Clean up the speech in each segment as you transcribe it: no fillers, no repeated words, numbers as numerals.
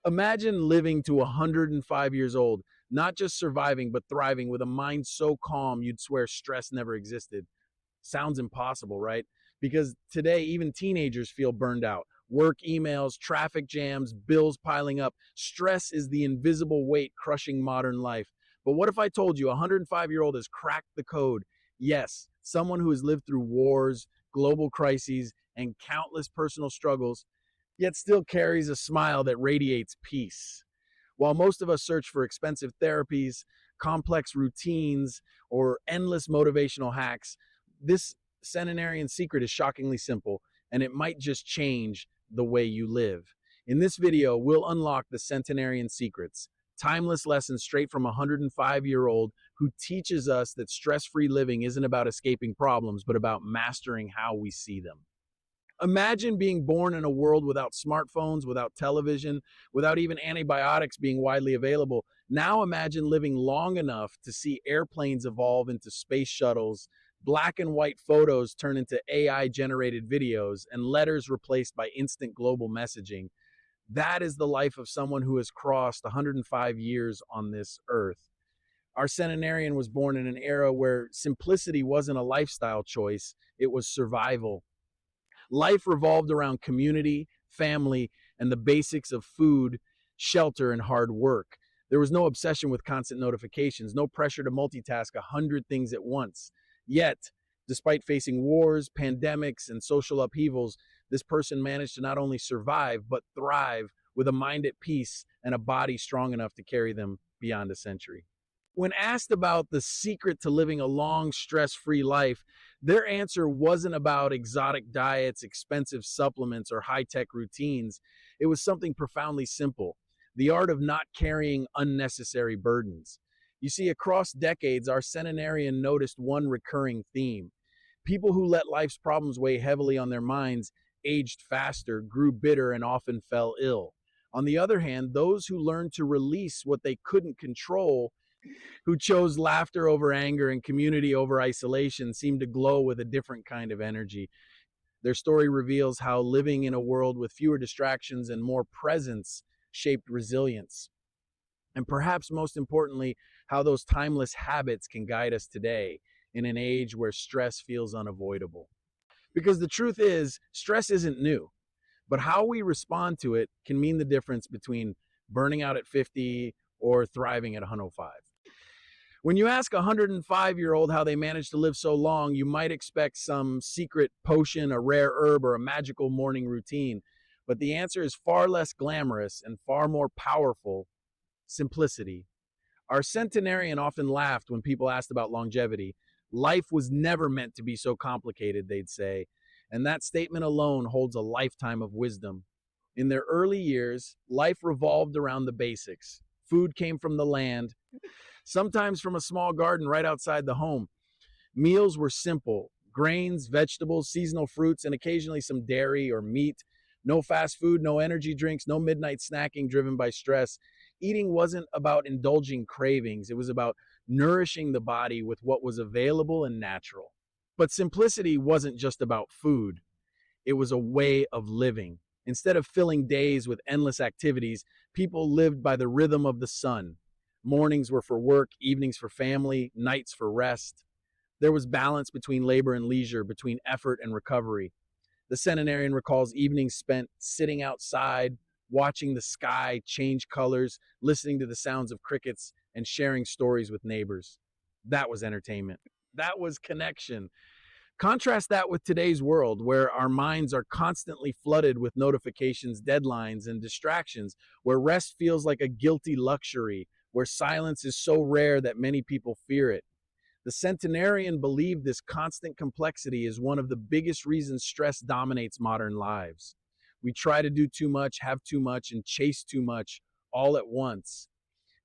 Imagine living to 105 years old, not just surviving, but thriving with a mind so calm you'd swear stress never existed. Sounds impossible, right? Because today, even teenagers feel burned out. Work emails, traffic jams, bills piling up. Stress is the invisible weight crushing modern life. But what if I told you a 105-year-old has cracked the code? Yes, someone who has lived through wars, global crises, and countless personal struggles, yet still carries a smile that radiates peace. While most of us search for expensive therapies, complex routines, or endless motivational hacks, this centenarian secret is shockingly simple, and it might just change the way you live. In this video, we'll unlock the centenarian secrets, timeless lessons straight from a 105-year-old who teaches us that stress-free living isn't about escaping problems, but about mastering how we see them. Imagine being born in a world without smartphones, without television, without even antibiotics being widely available. Now imagine living long enough to see airplanes evolve into space shuttles, black and white photos turn into AI generated videos, and letters replaced by instant global messaging. That is the life of someone who has crossed 105 years on this earth. Our centenarian was born in an era where simplicity wasn't a lifestyle choice, it was survival. Life revolved around community, family, and the basics of food, shelter, and hard work. There was no obsession with constant notifications, no pressure to multitask 100 things at once. Yet, despite facing wars, pandemics, and social upheavals, this person managed to not only survive, but thrive with a mind at peace and a body strong enough to carry them beyond a century. When asked about the secret to living a long, stress free life, their answer wasn't about exotic diets, expensive supplements, or high tech routines. It was something profoundly simple: the art of not carrying unnecessary burdens. You see, across decades, our centenarian noticed one recurring theme. People who let life's problems weigh heavily on their minds aged faster, grew bitter, and often fell ill. On the other hand, those who learned to release what they couldn't control, who chose laughter over anger and community over isolation, seemed to glow with a different kind of energy. Their story reveals how living in a world with fewer distractions and more presence shaped resilience. And perhaps most importantly, how those timeless habits can guide us today in an age where stress feels unavoidable. Because the truth is, stress isn't new, but how we respond to it can mean the difference between burning out at 50 or thriving at 105. When you ask a 105-year-old how they managed to live so long, you might expect some secret potion, a rare herb, or a magical morning routine. But the answer is far less glamorous and far more powerful: simplicity. Our centenarian often laughed when people asked about longevity. Life was never meant to be so complicated, they'd say. And that statement alone holds a lifetime of wisdom. In their early years, life revolved around the basics. Food came from the land, sometimes from a small garden right outside the home. Meals were simple: grains, vegetables, seasonal fruits, and occasionally some dairy or meat. No fast food, no energy drinks, no midnight snacking driven by stress. Eating wasn't about indulging cravings, it was about nourishing the body with what was available and natural. But simplicity wasn't just about food, it was a way of living. Instead of filling days with endless activities, people lived by the rhythm of the sun. Mornings were for work, evenings for family, nights for rest. There was balance between labor and leisure, between effort and recovery. The centenarian recalls evenings spent sitting outside, watching the sky change colors, listening to the sounds of crickets, and sharing stories with neighbors. That was entertainment. That was connection. Contrast that with today's world, where our minds are constantly flooded with notifications, deadlines, and distractions, where rest feels like a guilty luxury, where silence is so rare that many people fear it. The centenarian believed this constant complexity is one of the biggest reasons stress dominates modern lives. We try to do too much, have too much, and chase too much all at once.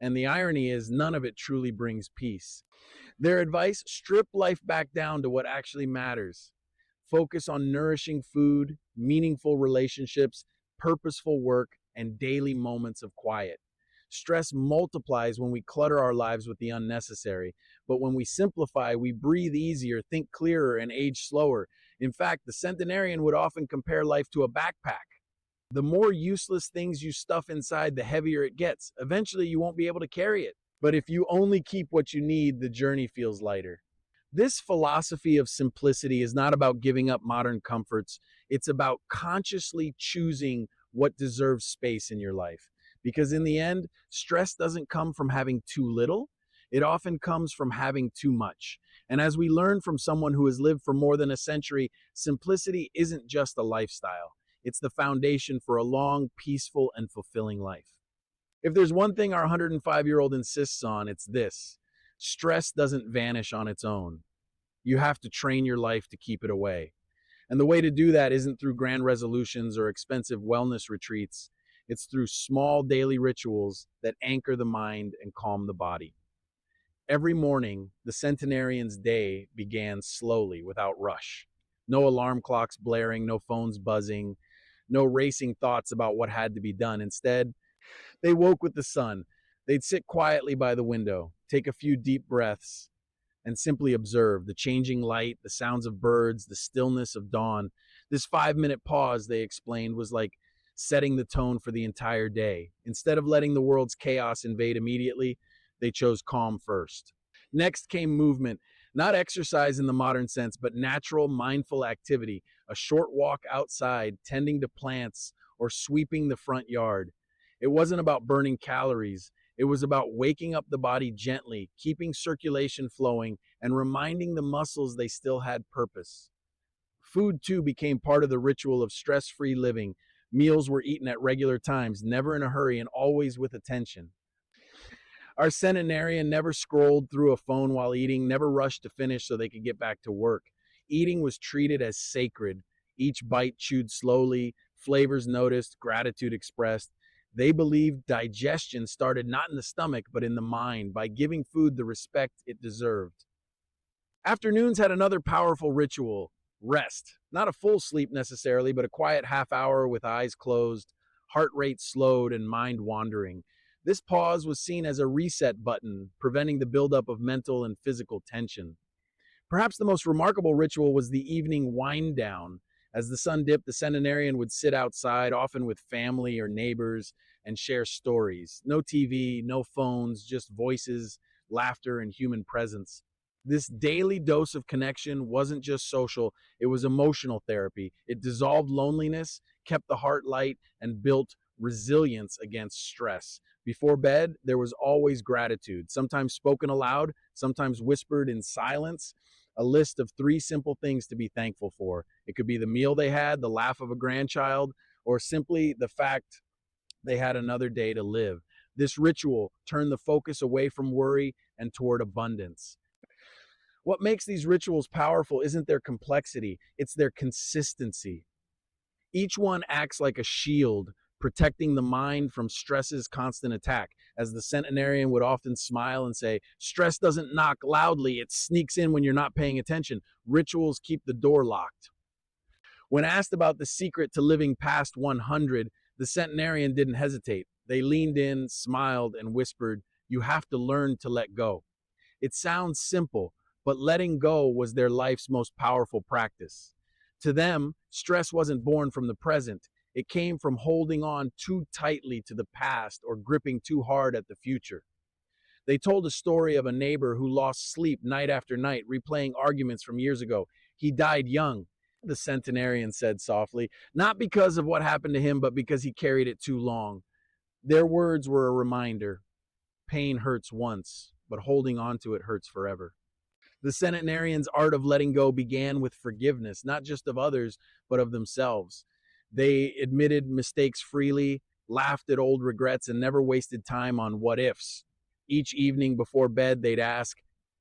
And the irony is, none of it truly brings peace. Their advice: strip life back down to what actually matters. Focus on nourishing food, meaningful relationships, purposeful work, and daily moments of quiet. Stress multiplies when we clutter our lives with the unnecessary. But when we simplify, we breathe easier, think clearer, and age slower. In fact, the centenarian would often compare life to a backpack. The more useless things you stuff inside, the heavier it gets. Eventually, you won't be able to carry it. But if you only keep what you need, the journey feels lighter. This philosophy of simplicity is not about giving up modern comforts. It's about consciously choosing what deserves space in your life. Because in the end, stress doesn't come from having too little, it often comes from having too much. And as we learn from someone who has lived for more than a century, simplicity isn't just a lifestyle, it's the foundation for a long, peaceful, and fulfilling life. If there's one thing our 105-year-old insists on, it's this: stress doesn't vanish on its own. You have to train your life to keep it away. And the way to do that isn't through grand resolutions or expensive wellness retreats. It's through small daily rituals that anchor the mind and calm the body. Every morning, the centenarian's day began slowly, without rush. No alarm clocks blaring, no phones buzzing, no racing thoughts about what had to be done. Instead, they woke with the sun. They'd sit quietly by the window, take a few deep breaths, and simply observe the changing light, the sounds of birds, the stillness of dawn. This 5 minute pause, they explained, was like setting the tone for the entire day. Instead of letting the world's chaos invade immediately, they chose calm first. Next came movement, not exercise in the modern sense, but natural, mindful activity, a short walk outside, tending to plants, or sweeping the front yard. It wasn't about burning calories. It was about waking up the body gently, keeping circulation flowing, and reminding the muscles they still had purpose. Food, too, became part of the ritual of stress-free living. Meals were eaten at regular times, never in a hurry, and always with attention. Our centenarian never scrolled through a phone while eating, never rushed to finish so they could get back to work. Eating was treated as sacred, each bite chewed slowly, flavors noticed, gratitude expressed. They believed digestion started not in the stomach, but in the mind, by giving food the respect it deserved. Afternoons had another powerful ritual: rest. Not a full sleep necessarily, but a quiet half hour with eyes closed, heart rate slowed, and mind wandering. This pause was seen as a reset button, preventing the buildup of mental and physical tension. Perhaps the most remarkable ritual was the evening wind down. As the sun dipped, the centenarian would sit outside, often with family or neighbors, and share stories. No TV, no phones, just voices, laughter, and human presence. This daily dose of connection wasn't just social, it was emotional therapy. It dissolved loneliness, kept the heart light, and built resilience against stress. Before bed, there was always gratitude, sometimes spoken aloud, sometimes whispered in silence. A list of 3 simple things to be thankful for. It could be the meal they had, the laugh of a grandchild, or simply the fact they had another day to live. This ritual turned the focus away from worry and toward abundance. What makes these rituals powerful isn't their complexity, it's their consistency. Each one acts like a shield, protecting the mind from stress's constant attack. As the centenarian would often smile and say, stress doesn't knock loudly, it sneaks in when you're not paying attention. Rituals keep the door locked. When asked about the secret to living past 100, the centenarian didn't hesitate. They leaned in, smiled, and whispered, "You have to learn to let go." It sounds simple, but letting go was their life's most powerful practice. To them, stress wasn't born from the present. It came from holding on too tightly to the past or gripping too hard at the future. They told a story of a neighbor who lost sleep night after night, replaying arguments from years ago. He died young, the centenarian said softly, not because of what happened to him, but because he carried it too long. Their words were a reminder: pain hurts once, but holding on to it hurts forever. The centenarians' art of letting go began with forgiveness, not just of others, but of themselves. They admitted mistakes freely, laughed at old regrets, and never wasted time on what ifs. Each evening before bed, they'd ask,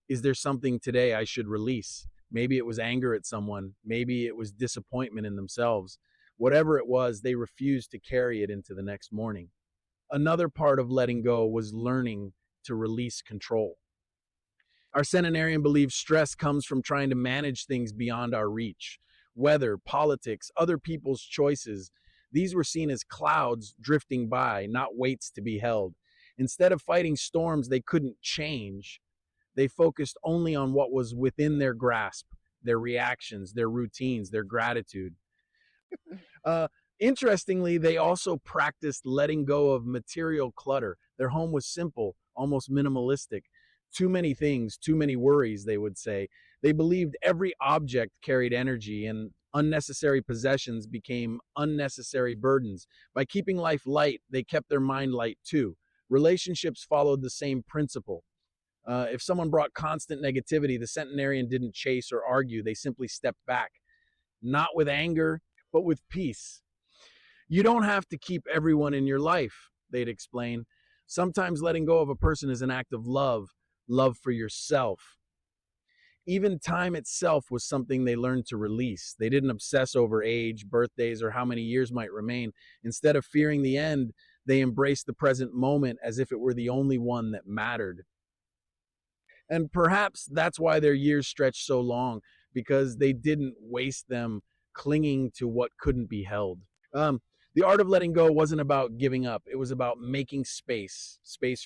is there something today I should release? Maybe it was anger at someone. Maybe it was disappointment in themselves. Whatever it was, they refused to carry it into the next morning. Another part of letting go was learning to release control. Our centenarian believes stress comes from trying to manage things beyond our reach. Weather, politics, other people's choices, these were seen as clouds drifting by, not weights to be held. Instead of fighting storms they couldn't change, they focused only on what was within their grasp, their reactions, their routines, their gratitude. Uh, Interestingly, they also practiced letting go of material clutter. Their home was simple, almost minimalistic. Too many things, too many worries, they would say. They believed every object carried energy, and unnecessary possessions became unnecessary burdens. By keeping life light, they kept their mind light too. Relationships followed the same principle. If someone brought constant negativity, the centenarian didn't chase or argue. They simply stepped back, not with anger, but with peace. You don't have to keep everyone in your life, they'd explain. Sometimes letting go of a person is an act of love, love for yourself. Even time itself was something they learned to release. They didn't obsess over age, birthdays, or how many years might remain. Instead of fearing the end, they embraced the present moment as if it were the only one that mattered. And perhaps that's why their years stretched so long, because they didn't waste them clinging to what couldn't be held. The art of letting go wasn't about giving up. It was about making space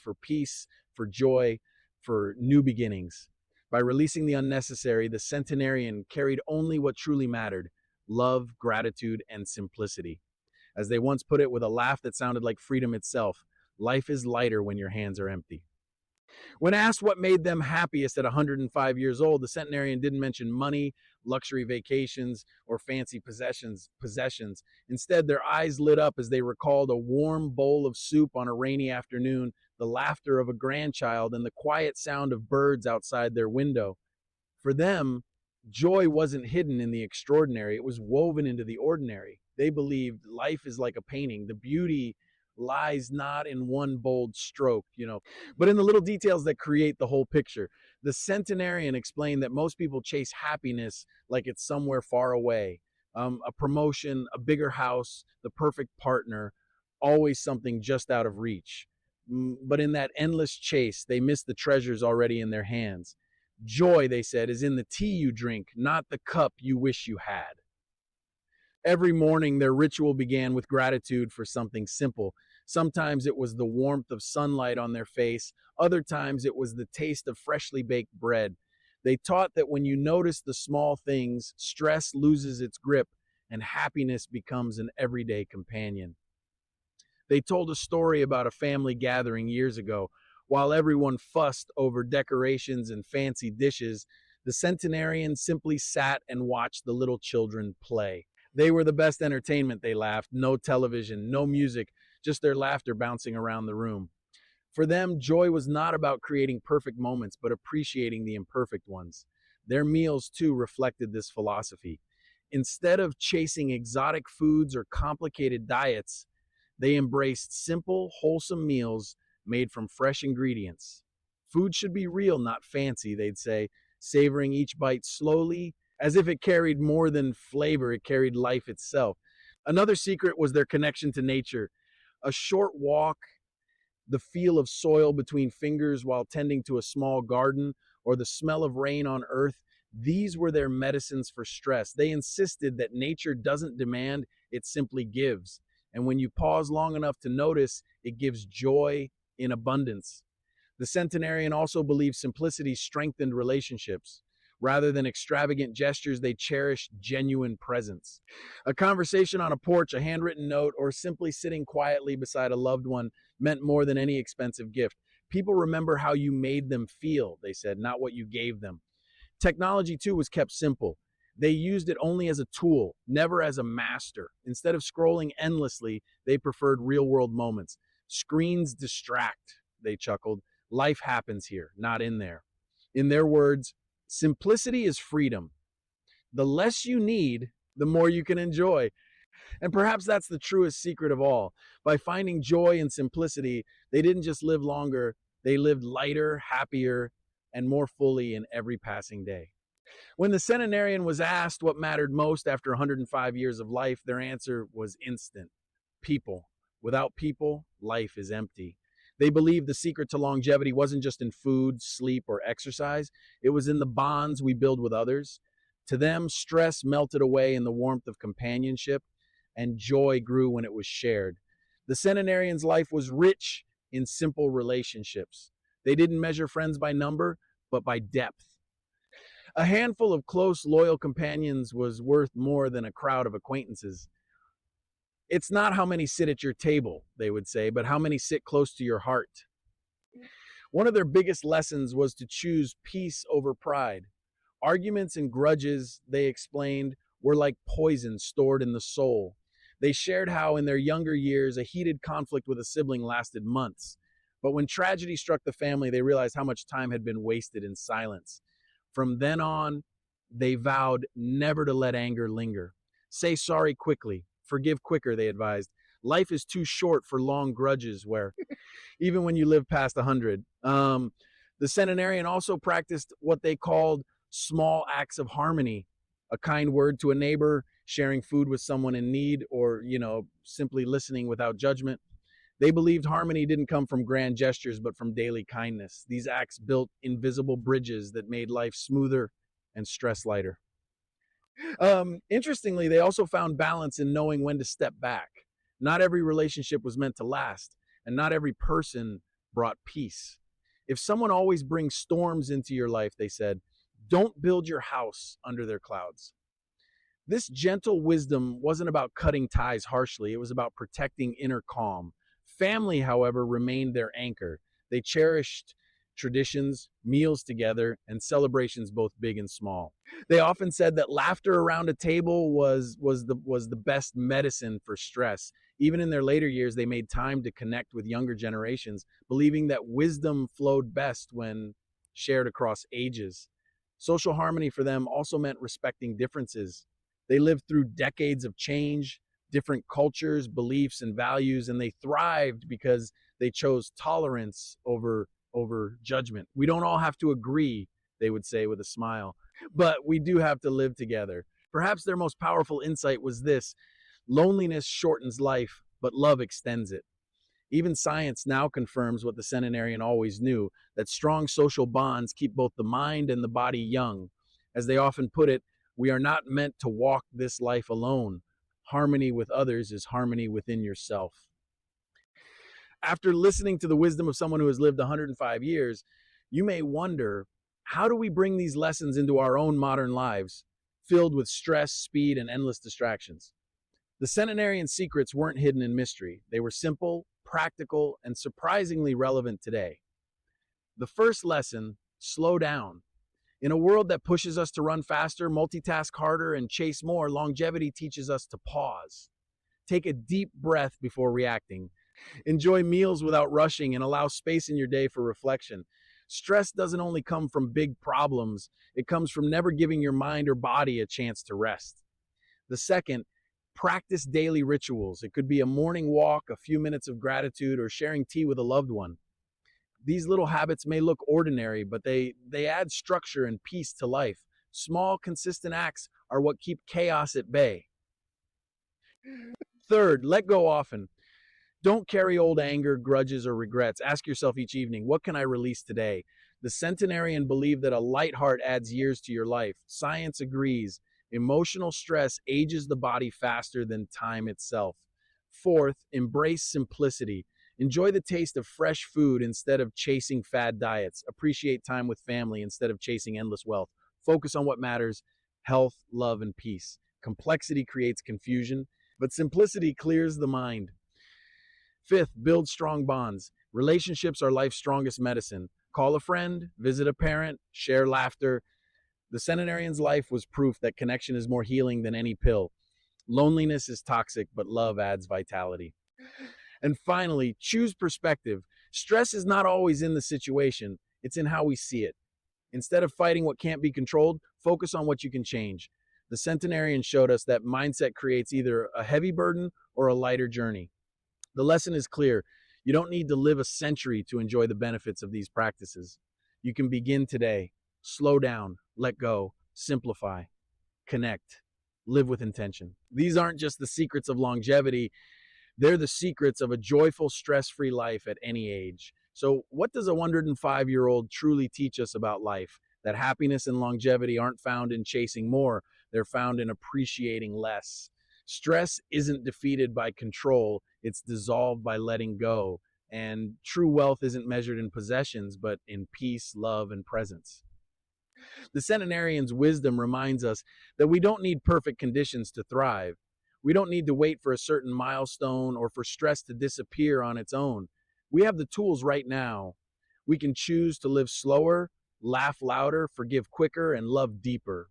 for peace, for joy, for new beginnings. By releasing the unnecessary, the centenarian carried only what truly mattered: love, gratitude, and simplicity. As they once put it with a laugh that sounded like freedom itself, life is lighter when your hands are empty. When asked what made them happiest at 105 years old, the centenarian didn't mention money, luxury vacations, or fancy possessions. Instead, their eyes lit up as they recalled a warm bowl of soup on a rainy afternoon, the laughter of a grandchild, and the quiet sound of birds outside their window. For them, joy wasn't hidden in the extraordinary, it was woven into the ordinary. They believed life is like a painting. The beauty lies not in one bold stroke, but in the little details that create the whole picture. The centenarian explained that most people chase happiness like it's somewhere far away: a promotion, a bigger house, the perfect partner, always something just out of reach. But in that endless chase, they miss the treasures already in their hands. Joy, they said, is in the tea you drink, not the cup you wish you had. Every morning, their ritual began with gratitude for something simple. Sometimes it was the warmth of sunlight on their face, other times it was the taste of freshly baked bread. They taught that when you notice the small things, stress loses its grip and happiness becomes an everyday companion. They told a story about a family gathering years ago. While everyone fussed over decorations and fancy dishes, the centenarian simply sat and watched the little children play. They were the best entertainment, they laughed. No television, no music, just their laughter bouncing around the room. For them, joy was not about creating perfect moments, but appreciating the imperfect ones. Their meals, too, reflected this philosophy. Instead of chasing exotic foods or complicated diets, they embraced simple, wholesome meals made from fresh ingredients. Food should be real, not fancy, they'd say, savoring each bite slowly, as if it carried more than flavor, it carried life itself. Another secret was their connection to nature. A short walk, the feel of soil between fingers while tending to a small garden, or the smell of rain on earth, these were their medicines for stress. They insisted that nature doesn't demand, it simply gives. And when you pause long enough to notice, it gives joy in abundance. The centenarian also believed simplicity strengthened relationships. Rather than extravagant gestures, they cherished genuine presence. A conversation on a porch, a handwritten note, or simply sitting quietly beside a loved one meant more than any expensive gift. People remember how you made them feel, they said, not what you gave them. Technology, too, was kept simple. They used it only as a tool, never as a master. Instead of scrolling endlessly, they preferred real-world moments. Screens distract, they chuckled. Life happens here, not in there. In their words, simplicity is freedom. The less you need, the more you can enjoy. And perhaps that's the truest secret of all. By finding joy in simplicity, they didn't just live longer, they lived lighter, happier, and more fully in every passing day. When the centenarian was asked what mattered most after 105 years of life, their answer was instant: people. Without people, life is empty. They believed the secret to longevity wasn't just in food, sleep, or exercise, it was in the bonds we build with others. To them, stress melted away in the warmth of companionship, and joy grew when it was shared. The centenarian's life was rich in simple relationships. They didn't measure friends by number, but by depth. A handful of close, loyal companions was worth more than a crowd of acquaintances. It's not how many sit at your table, they would say, but how many sit close to your heart. One of their biggest lessons was to choose peace over pride. Arguments and grudges, they explained, were like poison stored in the soul. They shared how, in their younger years, a heated conflict with a sibling lasted months. But when tragedy struck the family, they realized how much time had been wasted in silence. From then on, they vowed never to let anger linger. Say sorry quickly, forgive quicker, they advised. Life is too short for long grudges where even when you live past 100. The centenarian also practiced what they called small acts of harmony, a kind word to a neighbor, sharing food with someone in need, or, simply listening without judgment. They believed harmony didn't come from grand gestures, but from daily kindness. These acts built invisible bridges that made life smoother and stress lighter. Interestingly, they also found balance in knowing when to step back. Not every relationship was meant to last, and not every person brought peace. If someone always brings storms into your life, they said, don't build your house under their clouds. This gentle wisdom wasn't about cutting ties harshly, it was about protecting inner calm. Family, however, remained their anchor. They cherished traditions, meals together, and celebrations both big and small. They often said that laughter around a table was the best medicine for stress. Even in their later years, they made time to connect with younger generations, believing that wisdom flowed best when shared across ages. Social harmony for them also meant respecting differences. They lived through decades of change, different cultures, beliefs, and values, and they thrived because they chose tolerance over judgment. We don't all have to agree, they would say with a smile, but we do have to live together. Perhaps their most powerful insight was this: loneliness shortens life, but love extends it. Even science now confirms what the centenarian always knew, that strong social bonds keep both the mind and the body young. As they often put it, we are not meant to walk this life alone. Harmony with others is harmony within yourself. After listening to the wisdom of someone who has lived 105 years, you may wonder, how do we bring these lessons into our own modern lives, filled with stress, speed, and endless distractions? The centenarian secrets weren't hidden in mystery. They were simple, practical, and surprisingly relevant today. The first lesson: slow down. In a world that pushes us to run faster, multitask harder, and chase more, longevity teaches us to pause. Take a deep breath before reacting. Enjoy meals without rushing and allow space in your day for reflection. Stress doesn't only come from big problems, it comes from never giving your mind or body a chance to rest. The second, practice daily rituals. It could be a morning walk, a few minutes of gratitude, or sharing tea with a loved one. These little habits may look ordinary, but they add structure and peace to life. Small, consistent acts are what keep chaos at bay. Third, let go often. Don't carry old anger, grudges, or regrets. Ask yourself each evening, what can I release today? The centenarian believed that a light heart adds years to your life. Science agrees. Emotional stress ages the body faster than time itself. Fourth, embrace simplicity. Enjoy the taste of fresh food instead of chasing fad diets. Appreciate time with family instead of chasing endless wealth. Focus on what matters: health, love, and peace. Complexity creates confusion, but simplicity clears the mind. Fifth, build strong bonds. Relationships are life's strongest medicine. Call a friend, visit a parent, share laughter. The centenarian's life was proof that connection is more healing than any pill. Loneliness is toxic, but love adds vitality. And finally, choose perspective. Stress is not always in the situation, it's in how we see it. Instead of fighting what can't be controlled, focus on what you can change. The centenarian showed us that mindset creates either a heavy burden or a lighter journey. The lesson is clear. You don't need to live a century to enjoy the benefits of these practices. You can begin today. Slow down, let go, simplify, connect, live with intention. These aren't just the secrets of longevity, they're the secrets of a joyful, stress-free life at any age. So, what does a 105-year-old truly teach us about life? That happiness and longevity aren't found in chasing more, they're found in appreciating less. Stress isn't defeated by control, it's dissolved by letting go. And true wealth isn't measured in possessions, but in peace, love, and presence. The centenarian's wisdom reminds us that we don't need perfect conditions to thrive. We don't need to wait for a certain milestone or for stress to disappear on its own. We have the tools right now. We can choose to live slower, laugh louder, forgive quicker, and love deeper.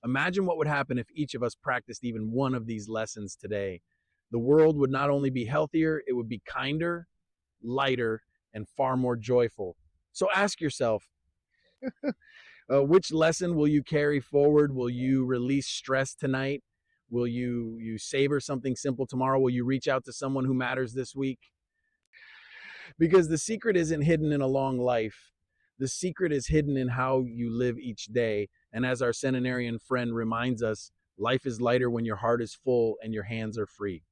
Imagine what would happen if each of us practiced even one of these lessons today. The world would not only be healthier, it would be kinder, lighter, and far more joyful. So ask yourself, which lesson will you carry forward? Will you release stress tonight? Will you savor something simple tomorrow? Will you reach out to someone who matters this week? Because the secret isn't hidden in a long life. The secret is hidden in how you live each day. And as our centenarian friend reminds us, life is lighter when your heart is full and your hands are free.